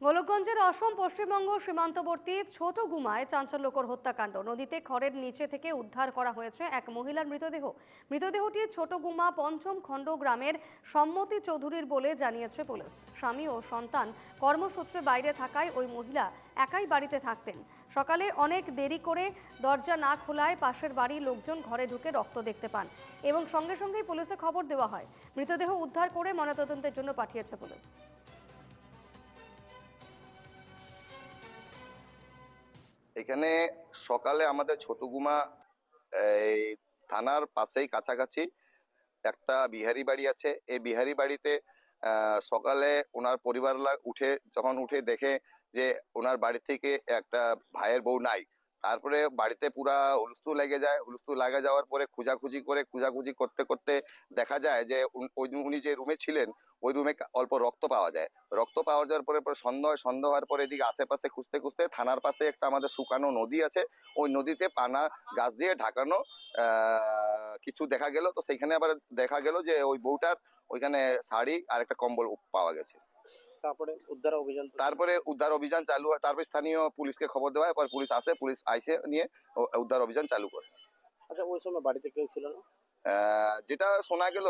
গোলকগঞ্জের অসম পশ্চিমবঙ্গ সীমান্তবর্তী ছোট গুমায় চাঞ্চল্যকর হত্যাকাণ্ড। নদীতে খড়ের নিচে থেকে উদ্ধার করা হয়েছে এক মহিলার মৃতদেহ। মৃতদেহটি ছোট গুমা পঞ্চম খণ্ড গ্রামের সম্মতি চৌধুরীর বলে জানিয়েছে পুলিশ। স্বামী ও সন্তান কর্মসূত্রে বাইরে থাকায় ওই মহিলা একাই বাড়িতে থাকতেন। সকালে অনেক দেরি করে দরজা না খোলায় পাশের বাড়ির লোকজন ঘরে ঢুকে রক্ত দেখতে পান এবং সঙ্গে সঙ্গেই পুলিশে খবর দেওয়া হয়। মৃতদেহ উদ্ধার করে ময়নাতদন্তের জন্য পাঠিয়েছে পুলিশ। এখানে সকালে আমাদের ছোটগুমা এই থানার পাশেই কাছাকাছি একটা বিহারি বাড়ি আছে। এই বিহারি বাড়িতে সকালে ওনার পরিবার যখন উঠে দেখে যে ওনার বাড়ি থেকে একটা ভাইয়ের বউ নাই, তারপরে বাড়িতে পুরা হুলস্থুল লেগে যায়। হুলস্থুল লাগা যাওয়ার পরে খোঁজাখুঁজি করতে করতে দেখা যায় যে উনি যে রুমে ছিলেন ওই রুমে অল্প রক্ত পাওয়া যায়। রক্ত পাওয়া যাওয়ার পরে সন্দেহ হওয়ার পরে এদিকে আশেপাশে খুঁজতে খুঁজতে থানার পাশে একটা আমাদের শুকানো নদী আছে, ওই নদীতে পানা গাছ দিয়ে ঢাকানো কিছু দেখা গেল। তো সেইখানে আবার দেখা গেল যে ওই বউটার ওইখানে শাড়ি আর একটা কম্বল পাওয়া গেছে। তারপরে উদ্ধার অভিযান চালু হয়। তারপরে স্থানীয় পুলিশকে খবর দেওয়া হয়, পর পুলিশ আসে, পুলিশ আইসে নিয়ে উদ্ধার অভিযান চালু করে। আচ্ছা, ওই সময় বাড়িতে কেউ ছিল না? যেটা শোনা গেল